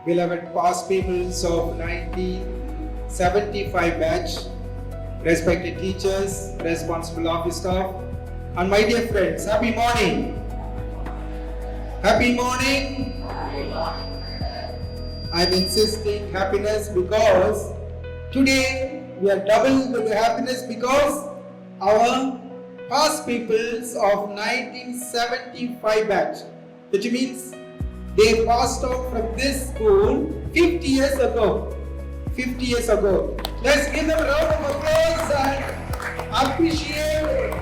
beloved past peoples of 1975 batch, respected teachers, responsible office staff, and my dear friends, happy morning. Happy morning. I'm insisting happiness because today we are double with the happiness because our past peoples of 1975 batch, which means they passed out from this school 50 years ago. 50 years ago. Let's give them a round of applause and appreciate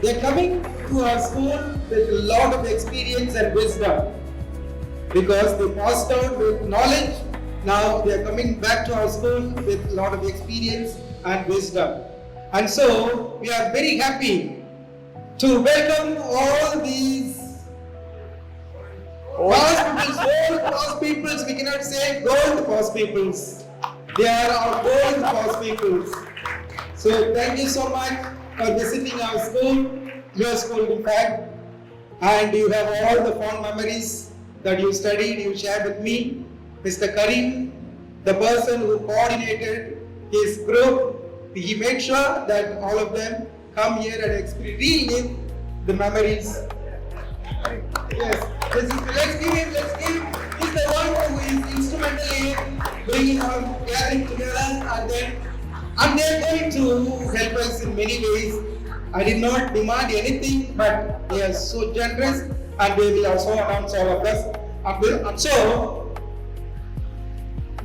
they're coming to our school with a lot of experience and wisdom because they passed out with knowledge. Now they are coming back to our school with a lot of experience and wisdom. And so we are very happy to welcome all these past peoples, we cannot say gold past peoples. They are our gold past peoples. So thank you so much for visiting our school, your school in fact, and you have all the fond memories that you studied, you shared with me. Mr. Karim, the person who coordinated his group, he made sure that all of them come here and relive the memories. Yes, let's give him. He's the one who is instrumental in bringing our gathering together, and they're going to help us in many ways. I did not demand anything, but they are so generous, and they will also announce all of us. And so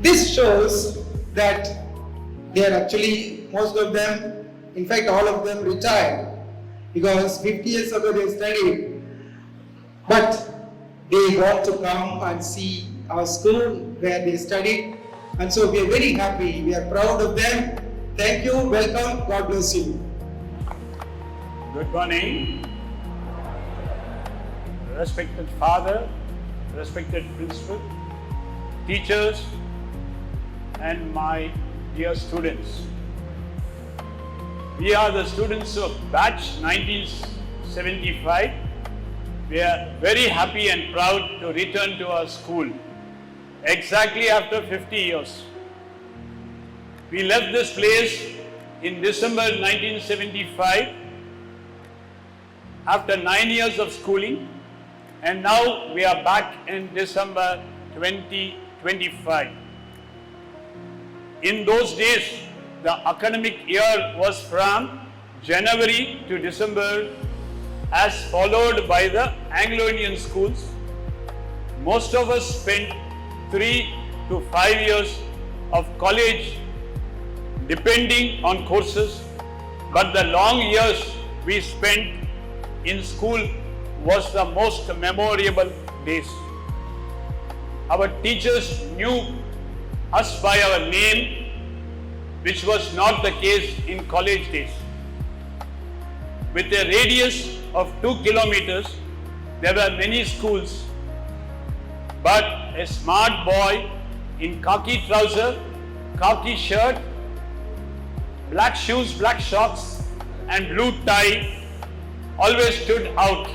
this shows that they are actually, most of them, in fact all of them retired because 50 years ago they studied, but they want to come and see our school where they studied, and so we are very happy, we are proud of them. Thank you, welcome, God bless you. Good morning, respected father, respected principal, teachers, and my dear students. We are the students of batch 1975. We are very happy and proud to return to our school exactly after 50 years. We left this place in December 1975 after 9 years of schooling, and now we are back in December 2025. In those days, the academic year was from January to December as followed by the Anglo-Indian schools. Most of us spent 3 to 5 years of college depending on courses, but the long years we spent in school was the most memorable days. Our teachers knew us by our name, which was not the case in college days. With a radius of 2 kilometers, there were many schools, but a smart boy in khaki trouser, khaki shirt, black shoes, black socks, and blue tie always stood out.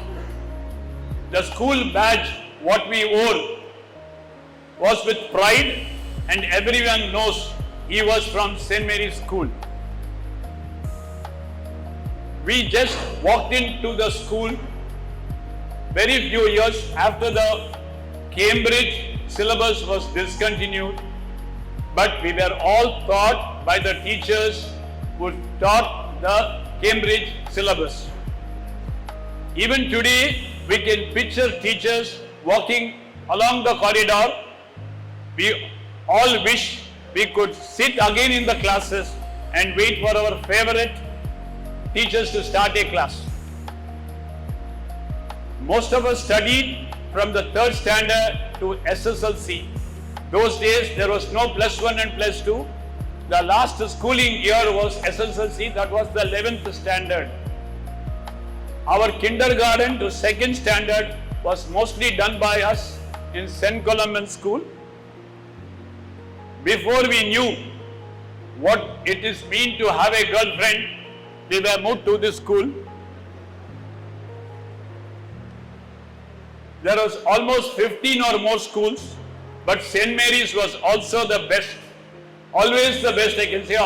The school badge, what we wore, was with pride, and everyone knows he was from St. Mary's School. We just walked into the school very few years after the Cambridge syllabus was discontinued, but we were all taught by the teachers who taught the Cambridge syllabus. Even today, we can picture teachers walking along the corridor. We all wish we could sit again in the classes and wait for our favorite teachers to start a class. Most of us studied from the 3rd standard to SSLC. Those days there was no +1 and +2. The last schooling year was SSLC, that was the 11th standard. Our kindergarten to 2nd standard was mostly done by us in St. Columban School. Before we knew what it is mean to have a girlfriend, we were moved to this school. There was almost 15 or more schools, but St. Mary's was also the best. Always the best, I can say.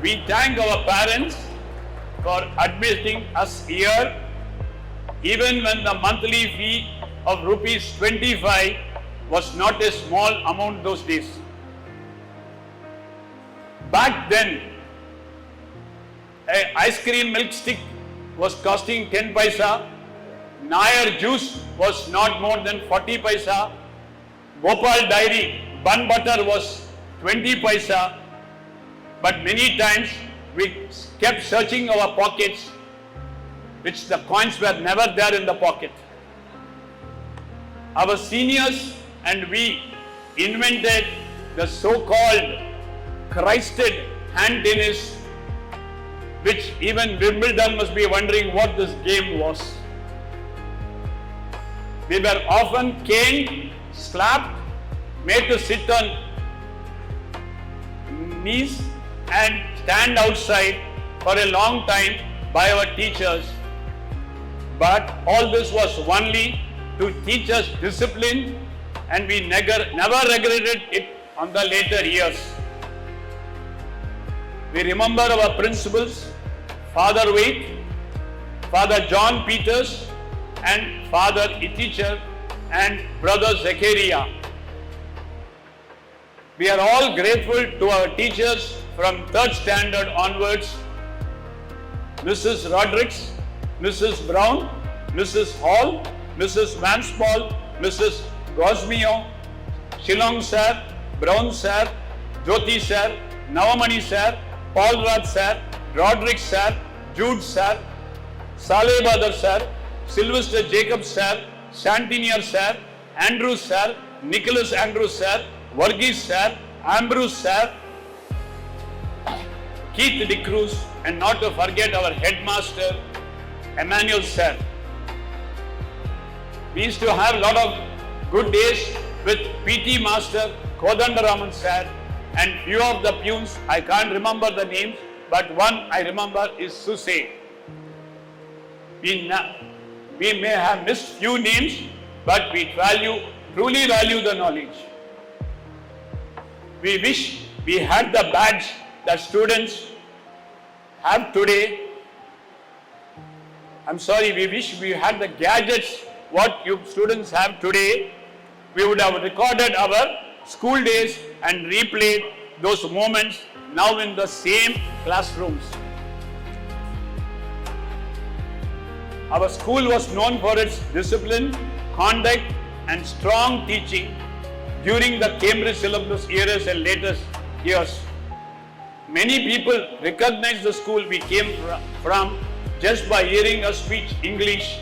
We thank our parents for admitting us here, even when the monthly fee of rupees 25 was not a small amount those days. Back then, an ice cream milk stick was costing 10 paisa, Nair juice was not more than 40 paisa, Gopal dairy bun butter was 20 paisa, but many times we kept searching our pockets, which the coins were never there in the pocket. Our seniors and we invented the so-called Christed hand tennis, which even Wimbledon must be wondering what this game was. We were often caned, slapped, made to sit on knees and stand outside for a long time by our teachers. But all this was only to teach us discipline, and we never regretted it on the later years. We remember our principals, Father Waite, Father John Peters, and Father Iticher, and Brother Zechariah. We are all grateful to our teachers from 3rd standard onwards, Mrs. Rodrigues, Mrs. Brown, Mrs. Hall, Mrs. Vanspaul, Mrs. Gosmio, Shillong sir, Brown sir, Jyoti sir, Navamani sir, Paul Raj sir, Rodrigues sir, Jude sir, Saleh Badar sir, Sylvester Jacob sir, Santinier sir, Andrew sir, Nicholas Andrew sir, Varghese sir, Ambrose sir, Keith De Cruz, and not to forget our headmaster, Emmanuel sir. We used to have a lot of good days with PT Master, Kodandaraman sir, and few of the peons, I can't remember the names, but one I remember is Suse. We may have missed few names, but we truly value the knowledge. We wish we had the badge that students have today. I'm sorry, we wish we had the gadgets what you students have today. We would have recorded our school days and replayed those moments now in the same classrooms. Our school was known for its discipline, conduct, and strong teaching during the Cambridge syllabus eras and later years. Many people recognize the school we came from just by hearing us speak English,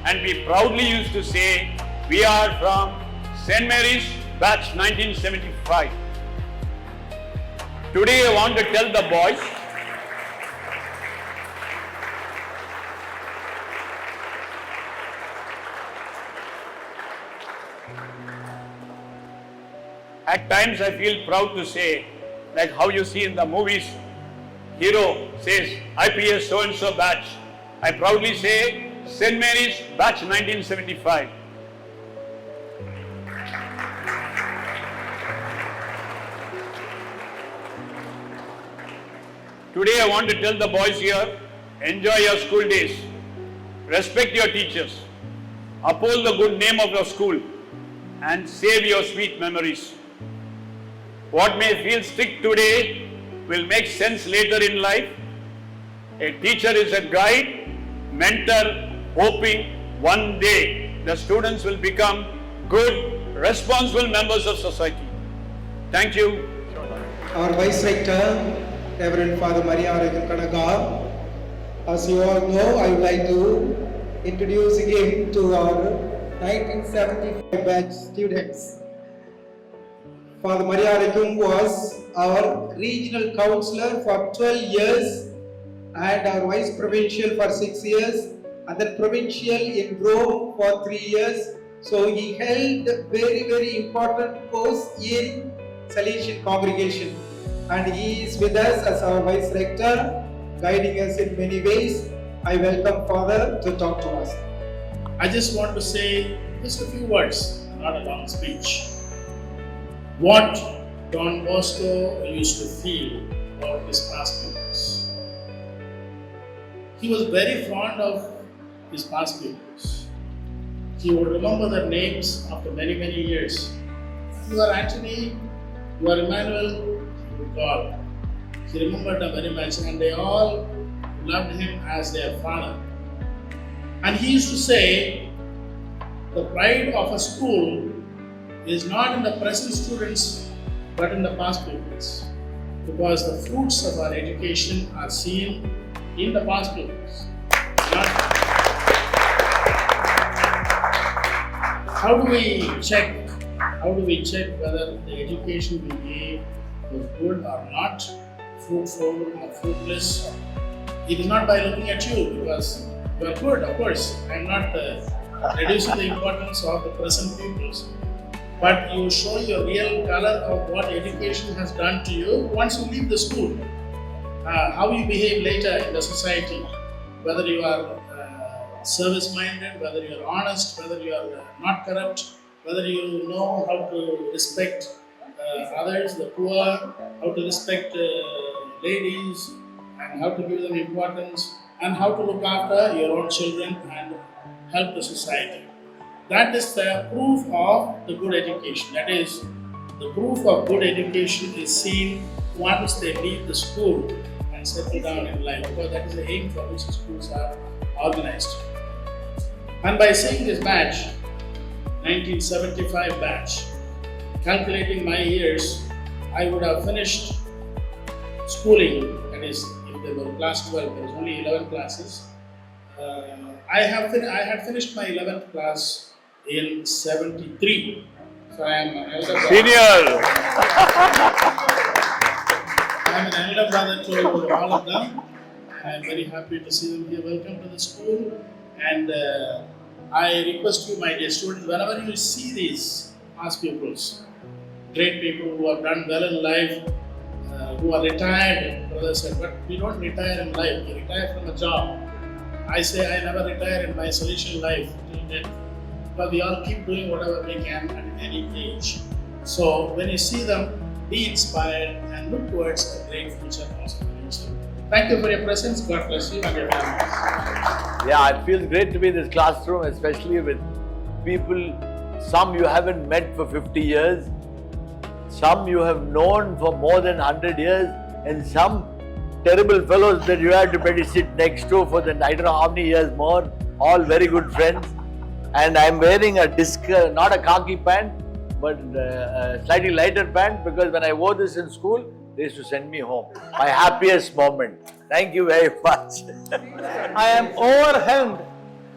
and we proudly used to say, we are from St. Mary's batch 1975. Today I want to tell the boys, at times I feel proud to say, like how you see in the movies, hero says IPS so and so batch. I proudly say St. Mary's batch 1975. Today I want to tell the boys here, enjoy your school days, respect your teachers, uphold the good name of your school, and save your sweet memories. What may feel strict today will make sense later in life. A teacher is a guide, mentor, hoping one day the students will become good, responsible members of society. Thank you. Our Vice Rector, Reverend Father Maria Kanaga. As you all know, I would like to introduce again to our 1975 batch students. Father Maria Rekum was our regional councillor for 12 years and our vice provincial for 6 years and then provincial in Rome for 3 years. So he held very important posts in Salesian congregation. and he is with us as our Vice Rector, guiding us in many ways. I welcome Father to talk to us. I just want to say just a few words, not a long speech. What Don Bosco used to feel about his past pupils. He was very fond of his past pupils. He would remember their names after many, many years. You are Anthony, you are Emmanuel, he would call. He remembered them very much, and they all loved him as their father. And he used to say, the pride of a school is not in the present students, but in the past pupils. Because the fruits of our education are seen in the past pupils. How do we check whether the education we gave was good or not, fruitful or fruitless? It is not by looking at you, because you are good, of course. I am not reducing the importance of the present pupils, but you show your real color of what education has done to you once you leave the school. How you behave later in the society, whether you are service-minded, whether you are honest, whether you are not corrupt, whether you know how to respect others, the poor, how to respect ladies, and how to give them importance, and how to look after your own children and help the society. That is the proof of the good education. That is, the proof of good education is seen once they leave the school and settle down in life, because that is the aim for which the schools are organized. And by seeing this batch, 1975 batch, calculating my years, I would have finished schooling, that is, if there were class 12, there was only 11 classes. I had finished my 11th class in 73. So I am an elder brother. Senior! I am an elder brother to all of them. I am very happy to see them here. Welcome to the school. And I request you, my dear students, whenever you see these past pupils, great people who have done well in life, who are retired, brother said, but we don't retire in life, we retire from a job. I say I never retire in my salvation life till death, but we all keep doing whatever we can at any age. So when you see them, be inspired and look towards a great future also for yourself. Thank you for your presence. God bless you and your families. Yeah, it feels great to be in this classroom, especially with people, some you haven't met for 50 years, some you have known for more than 100 years, and some terrible fellows that you had to maybe sit next to for the I don't know how many years more, all very good friends. And I'm wearing a not a khaki pant, but a slightly lighter pant, because when I wore this in school, they used to send me home. My happiest moment. Thank you very much. I am overwhelmed.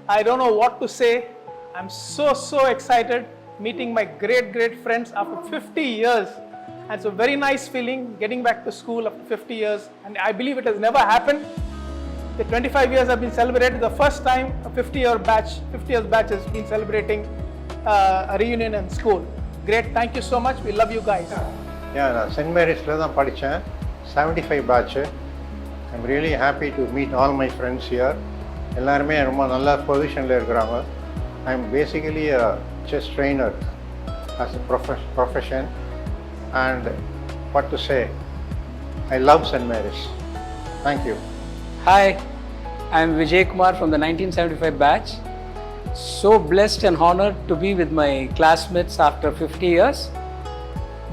I don't know what to say. I'm so excited meeting my great friends after 50 years. And it's a very nice feeling getting back to school after 50 years. And I believe it has never happened. The 25 years have been celebrated. The first time a 50 years batch has been celebrating a reunion in school. Great, thank you so much. We love you guys. Yeah, நான் Saint மேரிஸில் தான் படித்தேன், 75 batch. I'm really happy to meet all my friends here. எல்லாருமே ரொம்ப நல்ல பொசிஷனில் இருக்கிறாங்க. I'm basically a chess trainer as a profession. And what to say, I love Saint Mary's. Thank you. Hi, I am Vijay Kumar from the 1975 batch. So blessed and honored to be with my classmates after 50 years.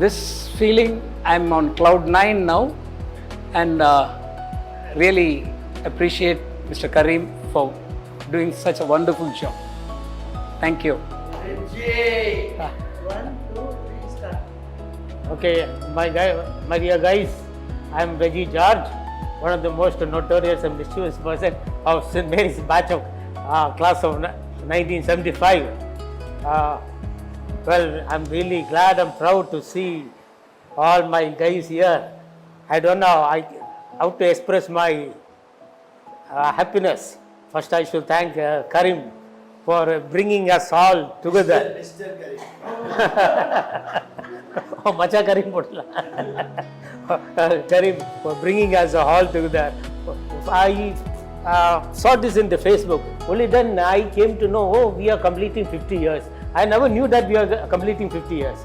This feeling, I'm on cloud 9 now, and really appreciate Mr. Karim for doing such a wonderful job. Thank you. Okay, my dear guys, I am Veggie George, one of the most notorious and mischievous person of St. Mary's batch of class of 1975. Well, I'm really glad and proud to see all my guys here. I don't know how to express my happiness. First, I should thank Karim for bringing us all together. Oh, Macha Karim Potla. Karim for bringing us all together. I saw this in the Facebook. Only then I came to know, oh, we are completing 50 years. I never knew that we are completing 50 years.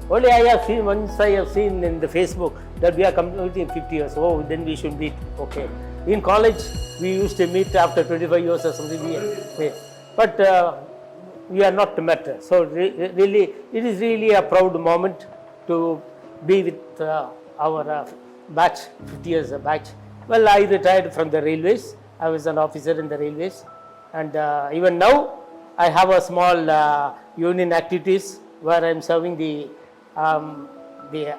Only I have seen, once I have seen in the Facebook that we are completing 50 years. Oh, then we should meet. Okay. In college, we used to meet after 25 years or something. But we are not met. So really, it is really a proud moment to be with our batch, 50 years batch. Well, I retired from the railways. I was an officer in the railways. And even now, I have a small union activities where I am serving the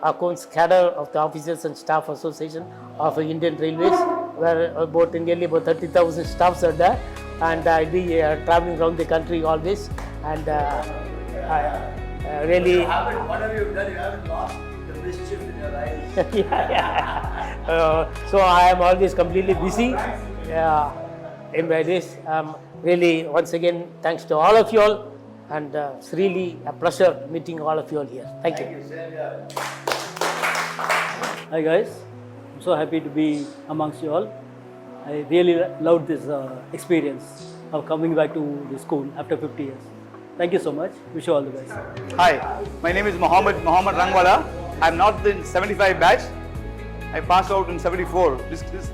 accounts cadre of the Officers and Staff Association of Indian Railways, where nearly about 30,000 staffs are there. And I'll be traveling around the country always. And really. What have you done? You haven't lost the mischief in your eyes. So I am always completely busy in my days. Really, once again, thanks to all of you all. And it's really a pleasure meeting all of you all here. Thank you. Hi guys, I'm so happy to be amongst you all. I really loved this experience of coming back to the school after 50 years. Thank you so much. Wish you all the best. Hi, my name is Mohammed Rangwala. I'm not in 75 batch. I passed out in 74.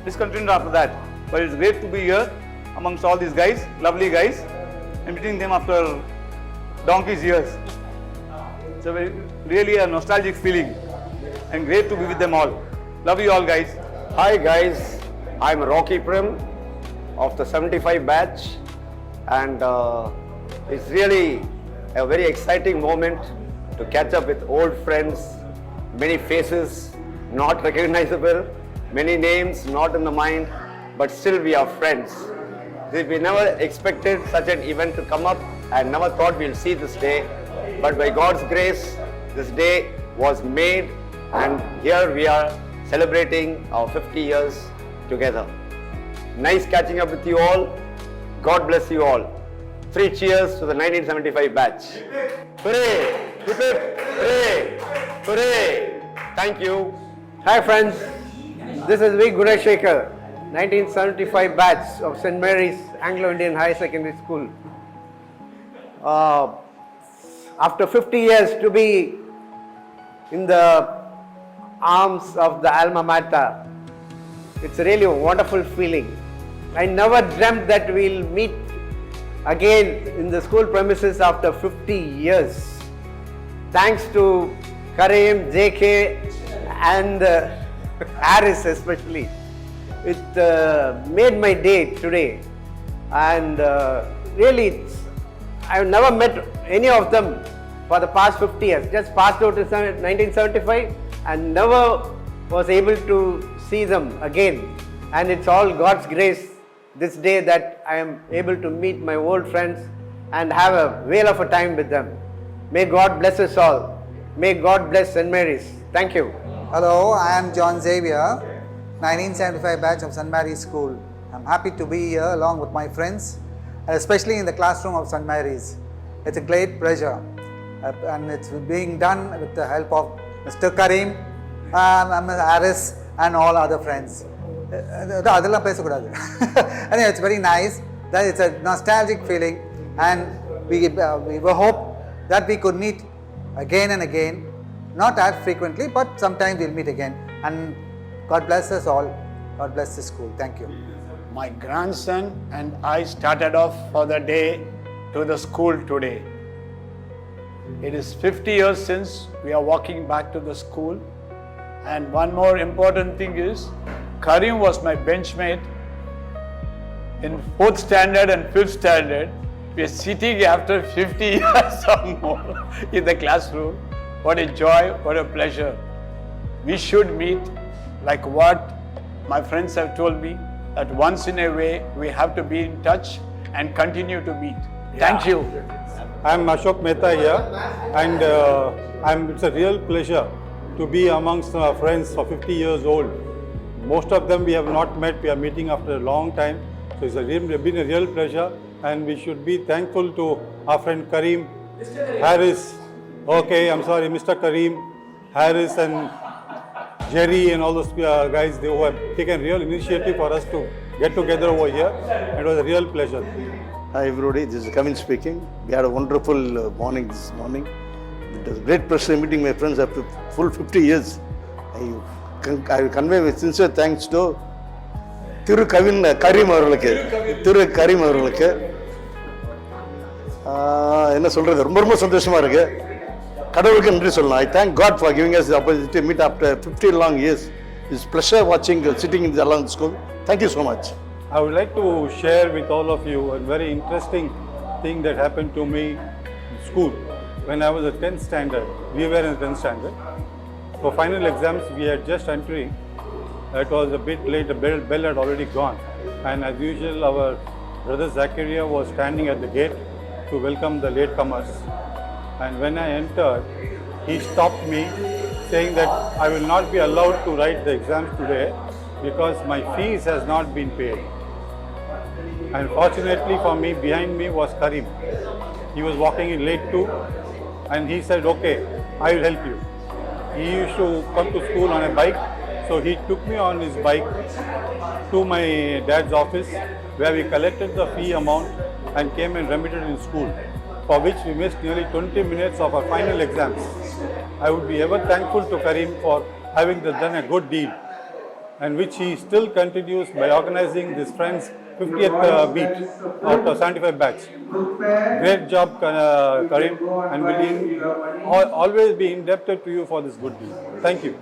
Discontinued after that. But it's great to be here amongst all these guys, lovely guys, and meeting them after donkey's years. It's really a nostalgic feeling and great to be with them all. Love you all guys. Hi guys, I'm Rocky Prim of the 75 batch, and it's really a very exciting moment to catch up with old friends, many faces not recognizable, many names not in the mind, but still we are friends. We never expected such an event to come up and never thought we'll see this day, but by God's grace, this day was made, and here we are celebrating our 50 years together. Nice catching up with you all. God bless you all. 3 cheers to the 1975 batch. Hooray! Hip hip! Hooray! Hooray! Thank you. Hi friends, this is V. Gureshekar, 1975 batch of St. Mary's Anglo-Indian High Secondary School. After 50 years to be in the arms of the alma mater, it's really a wonderful feeling. I never dreamt that we'll meet again in the school premises after 50 years. Thanks to Karim, JK and Harris especially. It made my day today, and really I've never met any of them for the past 50 years. Just passed out in 1975 and never was able to see them again. And it's all God's grace this day that I am able to meet my old friends and have a whale of a time with them. May God bless us all. May God bless St. Mary's. Thank you. Hello, I am John Xavier, 1975 batch of St. Mary's School. I'm happy to be here along with my friends, especially in the classroom of St. Mary's. It's a great pleasure, and it's being done with the help of Mr. Karim, Harris and all other friends. Anyway, it's very nice. It's a nostalgic feeling, and we hope that we could meet again and again, not as frequently, but sometimes we'll meet again. And God bless us all. God bless the school. Thank you. My grandson and I started off for the day to the school today. It is 50 years since we are walking back to the school. And one more important thing is, Karim was my benchmate in 4th standard and 5th standard. We are sitting after 50 years or more in the classroom. What a joy, what a pleasure. We should meet, like what my friends have told me, that once in a way we have to be in touch and continue to meet. Thank you. I'm Ashok Mehta here, and it's a real pleasure to be amongst our friends for 50 years old. Most of them we have not met. We are meeting after a long time. So it's been a real pleasure. and we should be thankful to our friend Kareem, Harris, okay, I'm sorry, Mr. Kareem, Harris and Jerry and all those guys, they who have taken real initiative for us to get together over here. It was a real pleasure. Hi everybody, this is Kevin speaking. We had a wonderful morning this morning. It was a great pleasure meeting my friends after full 50 years. I convey with sincere thanks to Kareem அவர்களுக்கு என்ன சொல்றது ரொம்ப சந்தோஷமா இருக்கு கடவுளுக்கு நன்றி சொல்லலாம் I thank God for giving us the opportunity to meet after 50 long years. It's a pleasure watching sitting in the along school. Thank you so much. I would like to share with all of you a very interesting thing that happened to me in school. When I was at 10th standard, we were in 10th standard. For final exams, we had just entering. It was a bit late, the bell had already gone. And as usual, our brother Zachariah was standing at the gate to welcome the latecomers. And when I entered, he stopped me saying that I will not be allowed to write the exams today because my fees has not been paid. And fortunately for me, behind me was Kareem. He was walking in late too, and he said, okay, I will help you. He used to come to school on a bike, so he took me on his bike to my dad's office where we collected the fee amount and came and remitted in school, for which we missed nearly 20 minutes of our final exams. I would be ever thankful to Kareem for having done a good deed, and which he still continues by organizing this friend's 50th beat of the 75 batch. Great job, Kareem, and will always be indebted to you for this good deed. Thank you.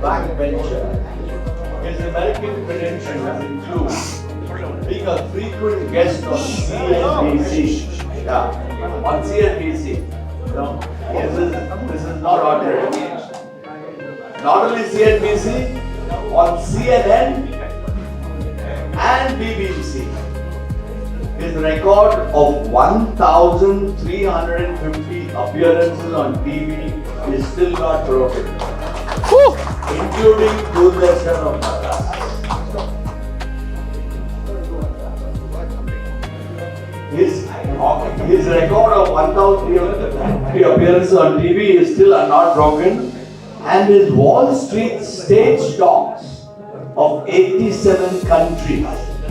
backbencher. His American credentials include being a frequent guest on CNBC. Yeah, on CNBC. You know, this is not ordinary. Not only CNBC, on CNN and BBC. His record of 1,350 appearances on TV is still not broken, including Doordarshan of Madras. His record of 1,350 appearances on TV is still not broken, and his Wall Street stage talks of 87 countries,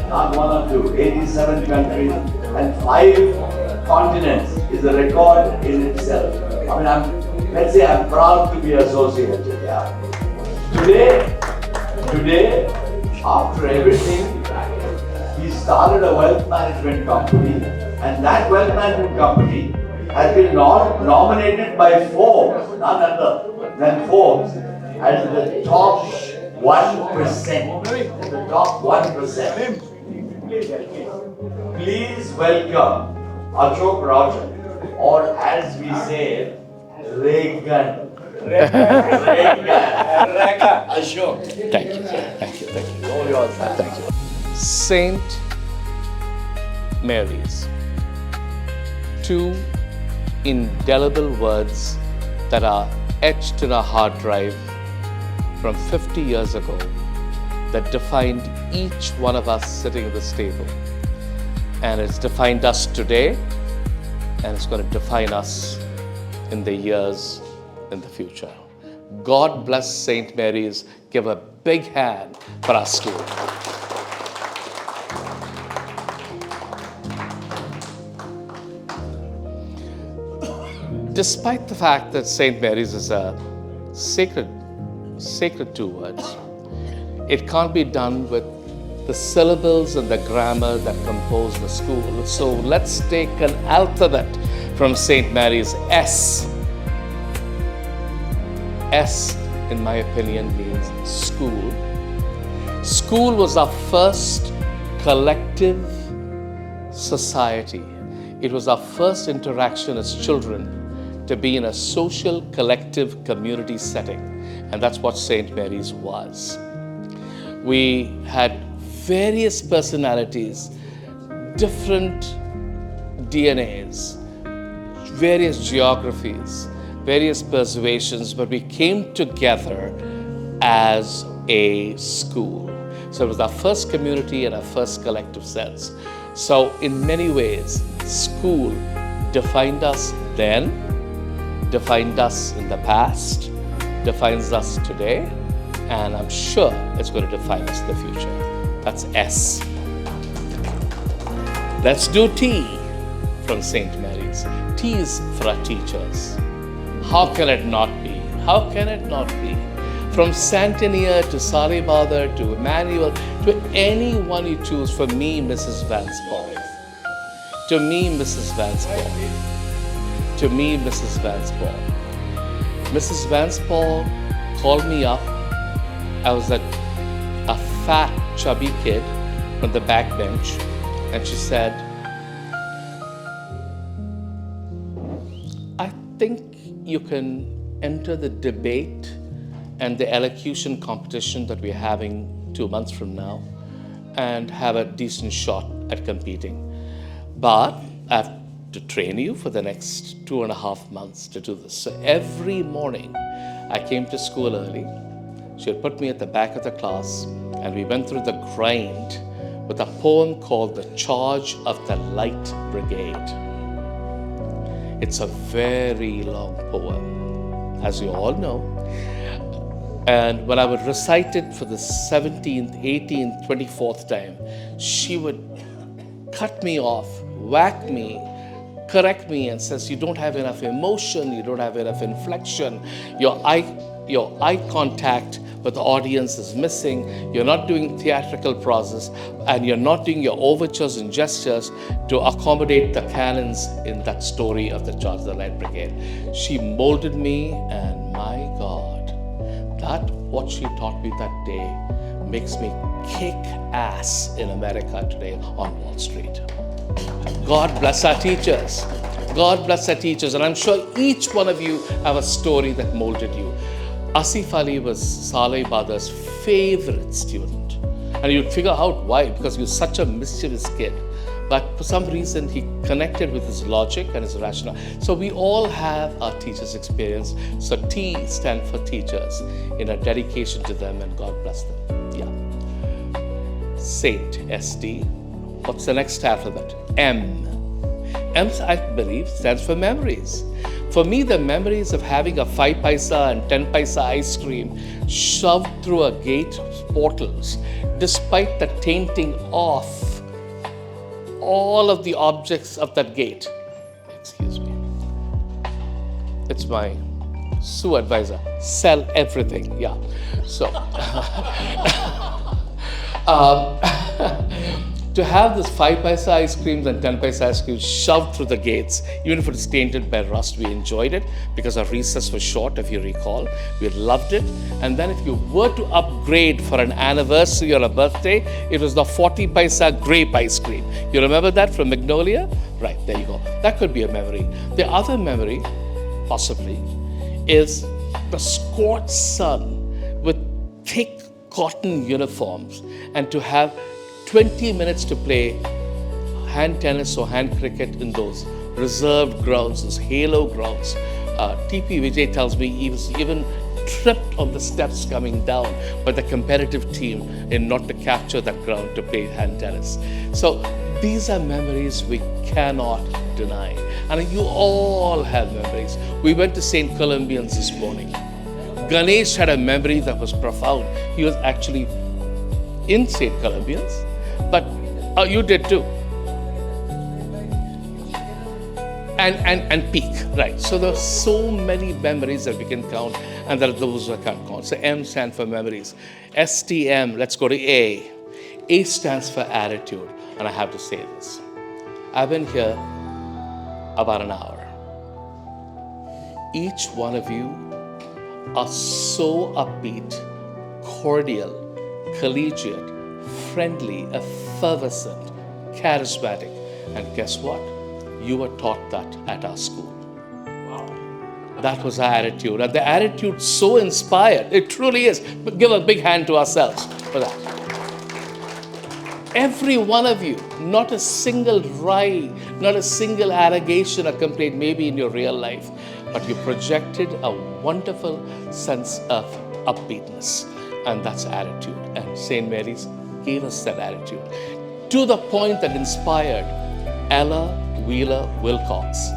not one or two, 87 countries and 5 continents is a record in itself. I mean, let's say I'm proud to be associated. Yeah. Today, after everything, he started a wealth management company, and that wealth management company has been nominated by Forbes, none other than Forbes, as the top 1%. The top 1%. Please welcome Ashok Rajan, or as we say, Reagan. Ashok. Thank you. Thank you. Thank you. All yours. Thank you. Saint Mary's. 2 indelible words that are etched in our hard drive from 50 years ago that defined each one of us sitting at this table. And it's defined us today, and it's going to define us in the years in the future. God bless St. Mary's. Give a big hand for our school. Despite the fact that St. Mary's is a sacred 2 words, it can't be done with the syllables and the grammar that compose the school. So let's take an alphabet from St. Mary's. S. S, in my opinion, means school. School was our first collective society. It was our first interaction as children to be in a social, collective, community setting. And that's what St. Mary's was. We had various personalities, different DNAs, various geographies, various persuasions, but we came together as a school. So it was our first community and our first collective sense. So in many ways, school defined us then, defined us in the past, defines us today, and I'm sure it's going to define us in the future. That's S. Let's do T from St. Mary's. T is for our teachers. How can it not be? How can it not be? From Santinier to Saribadar to Emmanuel, to anyone you choose, for me, Mrs. Vanspaugh. To me, Mrs. Vanspaugh. To me, Mrs. Vanspaugh. Mrs. Vanspaugh called me up. I was a fat, chubby kid on the back bench, and she said, I think you can enter the debate and the elocution competition that we're having 2 months from now and have a decent shot at competing. But I have to train you for the next 2.5 months to do this. So every morning I came to school early. She had put me at the back of the class, and we went through the grind with a poem called The Charge of the Light Brigade. It's a very long poem, as you all know. And when I would recite it for the 17th, 18th, 24th time, she would cut me off, whack me, correct me, and says, you don't have enough emotion, you don't have enough inflection, your eye contact with the audience is missing, you're not doing theatrical process, and you're not doing your overtures and gestures to accommodate the canons in that story of the Charge of the Light Brigade. She molded me, and my God, That, what she taught me that day, makes me kick ass in America today on Wall Street. God bless our teachers. God bless our teachers. And I'm sure each one of you have a story that molded you. Asif Ali was Saleh Bada's favorite student. And you'd figure out why, because he was such a mischievous kid. But for some reason, he connected with his logic and his rationale. So we all have our teacher's experience. So T stands for teachers, in a dedication to them, and God bless them. Yeah. Saint, S-T. What's the next alphabet? M. M, I believe, stands for memories. For me, the memories of having a 5 paisa and 10 paisa ice cream shoved through a gate portals, despite the tainting of all of the objects of that gate. Excuse me. It's my Sue advisor. Sell everything. Yeah. So, to have this 5 paisa ice creams and 10 paisa ice creams shoved through the gates, even if it is tainted by rust, we enjoyed it because our recess was short, if you recall. We loved it. And then if you were to upgrade for an anniversary or a birthday, it was the 40 paisa grape ice cream. You remember that from Magnolia? Right, there you go. That could be a memory. The other memory, possibly, is the scorched sun with thick cotton uniforms, and to have 20 minutes to play hand tennis or hand cricket in those reserved grounds, those halo grounds. TP Vijay tells me he was even tripped on the steps coming down by the competitive team in not to capture that ground to play hand tennis. So these are memories we cannot deny. And you all have memories. We went to St. Columbian's this morning. Ganesh had a memory that was profound. He was actually in St. Columbian's. But you did too. And peak, right? So there are so many memories that we can count, and there are those we can't count. So M stands for memories. STM, let's go to A. A stands for attitude. And I have to say this. I've been here about an hour. Each one of you are so upbeat, cordial, collegiate, friendly, effervescent, charismatic. And guess what? You were taught that at our school. That was our attitude. And the attitude so inspired. It truly is. But give a big hand to ourselves for that. Every one of you, not a single lie, not a single allegation or complaint, maybe in your real life, but you projected a wonderful sense of upbeatness. And that's attitude. And St. Mary's gave us that attitude, to the point that inspired Ella Wheeler Wilcox,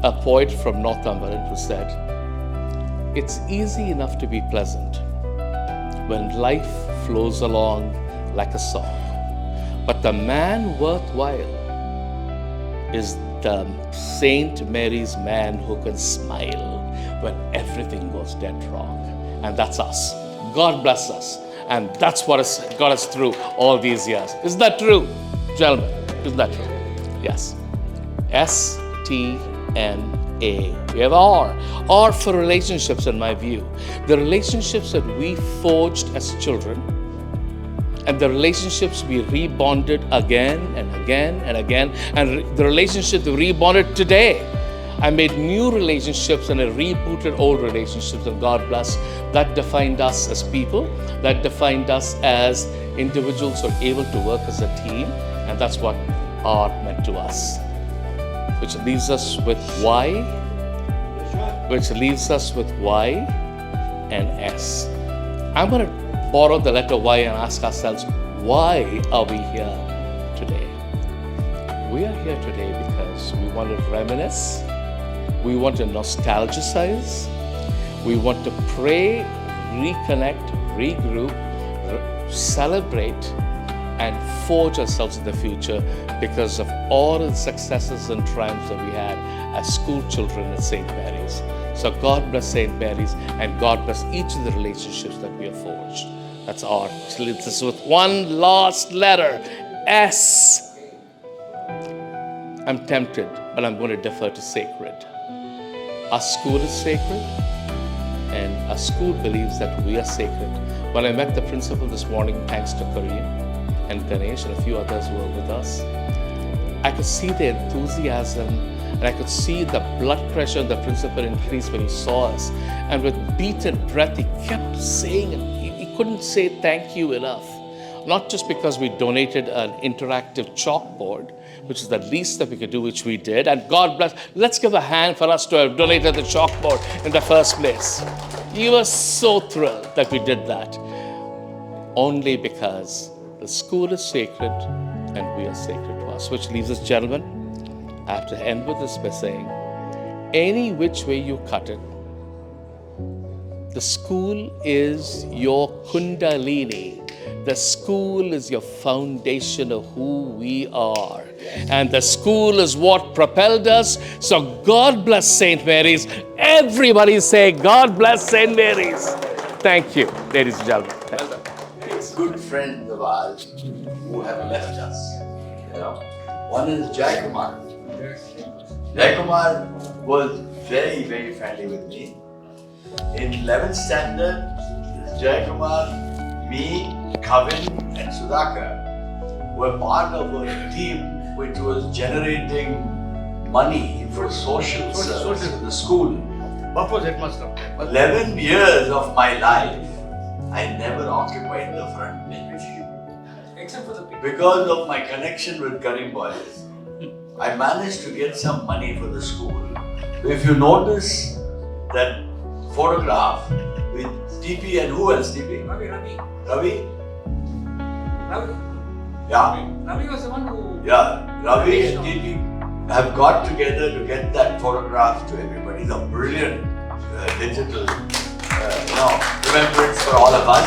a poet from Northumberland, who said, "It's easy enough to be pleasant when life flows along like a song, but the man worthwhile is the St. Mary's man who can smile when everything goes dead wrong." And that's us. God bless us. And that's what has got us through all these years. Isn't that true, gentlemen? Isn't that true? Yes. STMA. We have R. R for relationships, in my view. The relationships that we forged as children, and the relationships we rebonded again and again and again, and the relationships we rebonded today. I made new relationships and I rebooted old relationships, and God bless. That defined us as people. That defined us as individuals who are able to work as a team, and that's what R meant to us. Which leaves us with Y. Which leaves us with Y and S. I'm going to borrow the letter Y and ask ourselves, why are we here today? We are here today because we want to reminisce. We want to nostalgicize. We want to pray, reconnect, regroup, celebrate, and forge ourselves in the future because of all the successes and triumphs that we had as school children at St. Mary's. So God bless St. Mary's, and God bless each of the relationships that we have forged. That's R. So this is with one last letter, S. I'm tempted, but I'm going to defer to sacred. Our school is sacred. and our school believes that we are sacred. When I met the principal this morning, thanks to Kareem and Ganesh and a few others who were with us, I could see the enthusiasm and I could see the blood pressure of the principal increase when he saw us. And with bated breath, he kept saying it. He couldn't say thank you enough. Not just because we donated an interactive chalkboard, which is the least that we could do, which we did. And God bless, let's give a hand for us to have donated the chalkboard in the first place. You were so thrilled that we did that. Only because the school is sacred and we are sacred to us. Which leaves us, gentlemen, I have to end with this by saying, any which way you cut it, the school is your kundalini. The school is your foundation of who we are. And the school is what propelled us. So God bless St. Mary's. Everybody say, God bless St. Mary's. Thank you, ladies and gentlemen. Good friends of ours who have left us. One is Jayakumar. Jayakumar was very, very friendly with me. In 11th standard, Jayakumar, me, Kavin and Sudhakar were part of a team which was generating money for social service in the school. What was headmaster? 11 years of my life, I never occupied the front bench. Except for the picture. Because of my connection with Karim boys, I managed to get some money for the school. If you notice that photograph with TP and who else? TP? Ravi? Yeah. Ravi was the one who... Yeah, Ravi and TP have got together to get that photograph to everybody. It's a brilliant digital remembrance for all of us.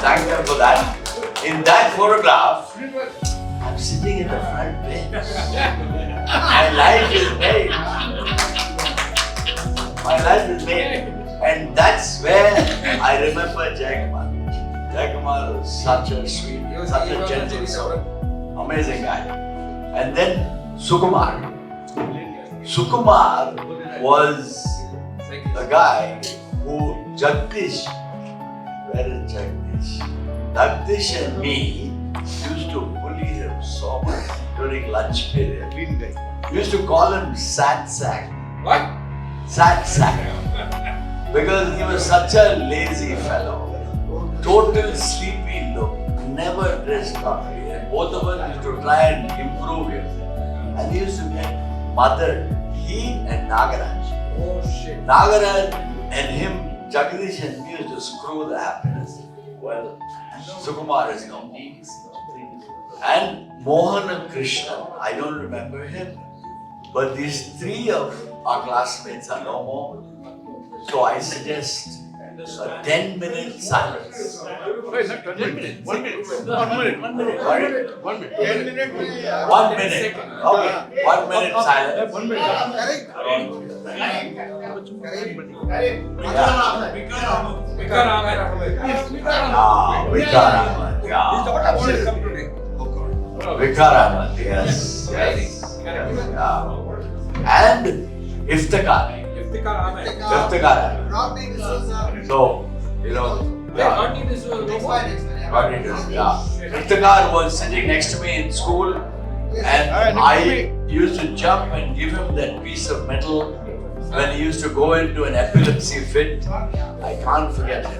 Thank them for that. In that photograph, I'm sitting in the front bench. My life is made. My life is made. And that's where I remember Jayakumar. Jayakumar was such a sweet, such a gentle soul. Amazing guy. And then Sukumar. Sukumar was a guy who Jagdish, where is Jagdish? Jagdish and me used to bully him so much during lunch period. We used to call him Sat Sack. What? Sat Sack. Because he was such a lazy fellow. Total sleepy look, never dressed properly. And both of us used to try and improve him. And he used to get mothered. He and Nagaraj. Oh shit. Nagaraj and him, Jagdish and me used to screw the happiness. Well, Sukumar is gone. And Mohan and Krishna, I don't remember him. But these three of our classmates are no more. So I suggest a 10-minute silence. Wait, not 10 minutes. 1 minute. 1 minute. 1 minute. 1 minute. 10 minutes. 1 minute. Okay. 1 minute silence. 1 minute. Vikar Ahmed. Vikar Ahmed, yes. And Iftikhar. So, Rodney D'Souza. Iftikhar was sitting next to me in school and I used to jump and give him that piece of metal when he used to go into an epilepsy fit. I can't forget it.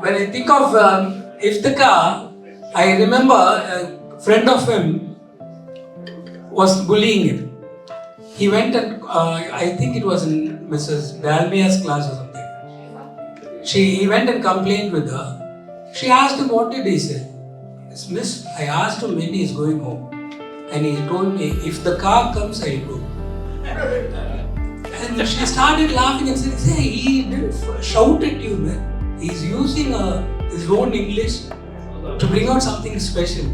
When I think of Iftikhar, I remember a friend of him was bullying him. He went and I think it was in Mrs. Dalmia's class or something. He went and complained with her. She asked him, what did he say? Miss, I asked him when he is going home. And he told me, if the car comes, I will go. And she started laughing and said, hey, he didn't shout at you, man. He's using his own English to bring out something special.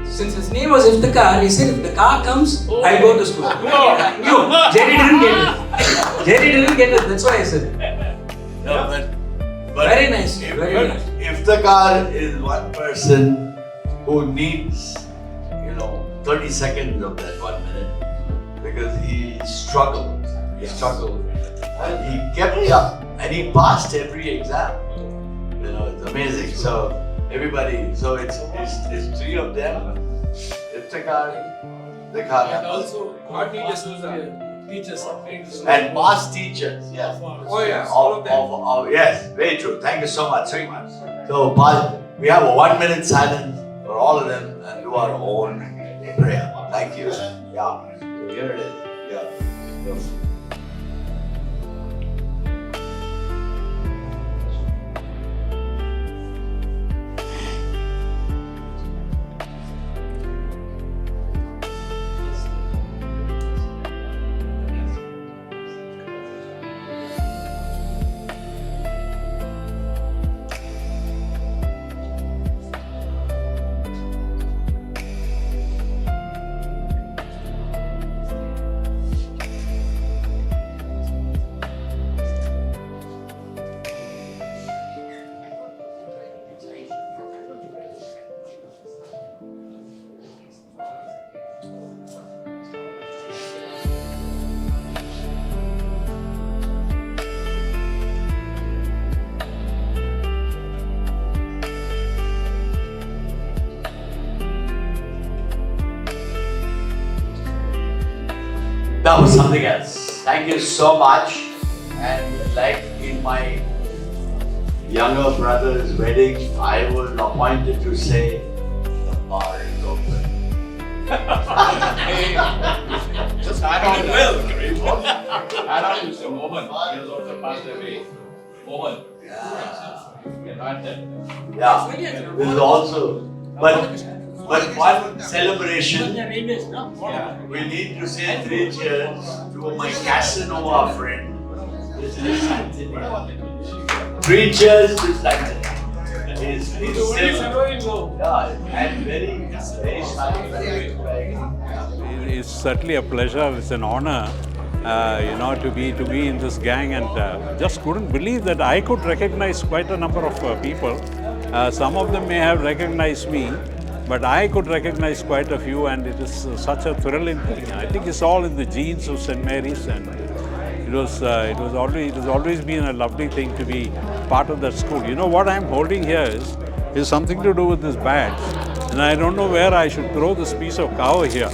Since his name was Iftikhar, he said, if the car comes, I go to school. Jerry didn't get it. Jerry didn't get it, that's why I said it. No, but very nice, very nice. Iftikhar is one person who needs, 30 seconds of that 1 minute because he struggled. He struggled. And he kept it up and he passed every exam. You know, it's amazing. So everybody, so it's three of them. Iftikhar, Dikhara. And also our teachers teachers. And past teachers, yes. Oh yes, all of them. Yes, very true. Thank you so much. So we have a 1 minute silence for all of them and do our own prayer. Thank you. Yeah. So here it is. Yeah. That was something else. Thank you so much. And like in my younger brother's wedding, I was appointed to say, the bar is open. Just add on well. Add on to the moment. He has also passed away. Moment. Yeah. This is also, but one celebration, we need to say 3 cheers to my Casanova friend. This is Anthony. 3 cheers to Anthony. He's still, yeah, and very shy. It's certainly a pleasure. It's an honor, to be in this gang, and just couldn't believe that I could recognize quite a number of people. Some of them may have recognized me, but I could recognize quite a few, and it is such a thrilling thing. I think it's all in the genes of St. Mary's, and it has always been a lovely thing to be part of that school. You know what I'm holding here is something to do with this badge, and I don't know where I should throw this piece of cover here.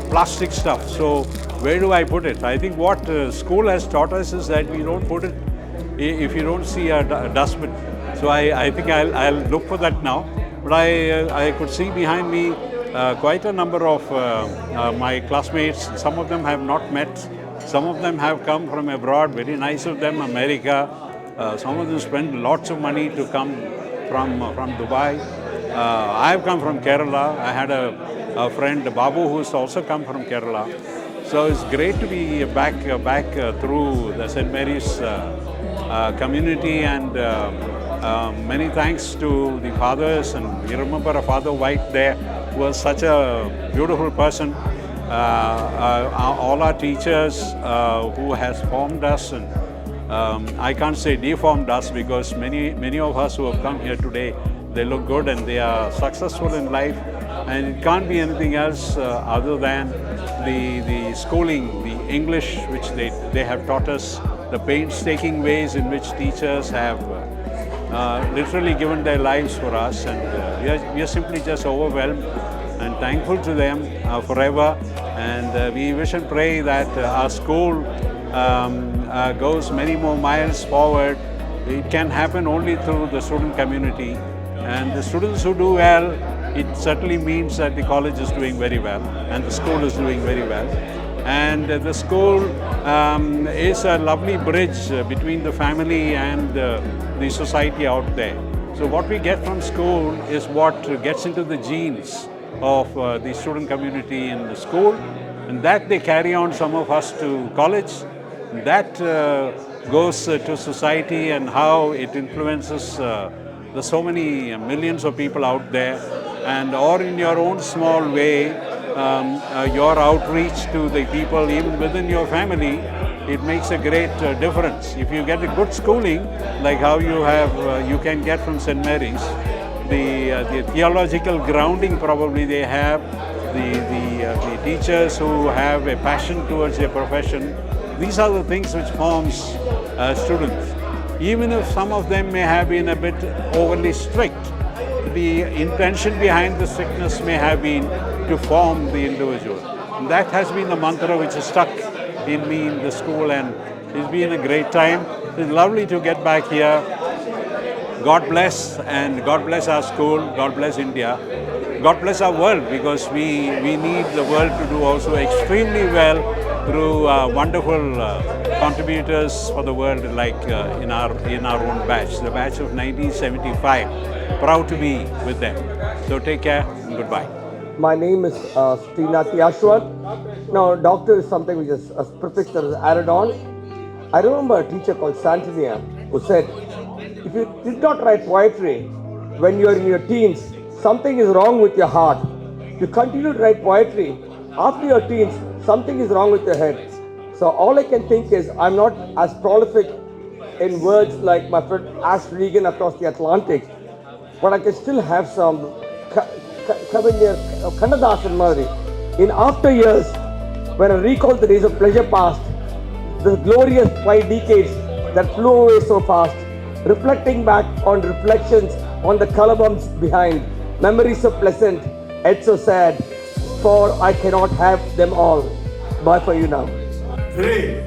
Plastic stuff. So where do I put it? I think what school has taught us is that we don't put it if you don't see a dustbin. So I think I'll look for that now. But I could see behind me quite a number of my classmates. Some of them have not met. Some of them have come from abroad, very nice of them, America. Some of them spent lots of money to come from Dubai. I've come from Kerala. I had a friend, Babu, who's also come from Kerala. So it's great to be back through the St. Mary's community, and many thanks to the fathers. And we remember a Father White there who was such a beautiful person. All our teachers who has formed us, and I can't say deformed us, because many of us who have come here today, they look good and they are successful in life, and it can't be anything else other than the schooling, the English which they have taught us, the painstaking ways in which teachers have literally given their lives for us, and we are simply just overwhelmed and thankful to them forever. And we wish and pray that our school goes many more miles forward. It can happen only through the student community, and the students who do well, it certainly means that the college is doing very well and the school is doing very well. And the school is a lovely bridge between the family and the society out there. So what we get from school is what gets into the genes of the student community in the school, and that they carry on, some of us, to college. That goes to society, and how it influences the so many millions of people out there, and or in your own small way, your outreach to the people even within your family, it makes a great difference. If you get a good schooling, like how you can get from St. Mary's, the theological grounding probably they have, the teachers who have a passion towards their profession. These are the things which forms students. Even if some of them may have been a bit overly strict, the intention behind the strictness may have been to form the individual. And that has been the mantra which has stuck in me in the school, and it's been a great time. It's lovely to get back here. God bless, and God bless our school, God bless India, God bless our world, because we need the world to do also extremely well through wonderful contributors for the world, like in our own batch, the batch of 1975. Proud to be with them. So take care and goodbye. My name is Srinath Ashwat. Now, doctor is something which is a prefix that is added on. I remember a teacher called Santinia who said, if you did not write poetry when you are in your teens, something is wrong with your heart. If you continue to write poetry after your teens, something is wrong with your head. So all I can think is, I'm not as prolific in words like my friend Ash Regan across the Atlantic, but I can still have some Kannadasan Madri. In after years, when I recall the days of pleasure past, the glorious 5 decades that flew away so fast, reflecting back on reflections on the color bumps behind, memories so pleasant, yet so sad, for I cannot have them all. Bye for you now. Hooray!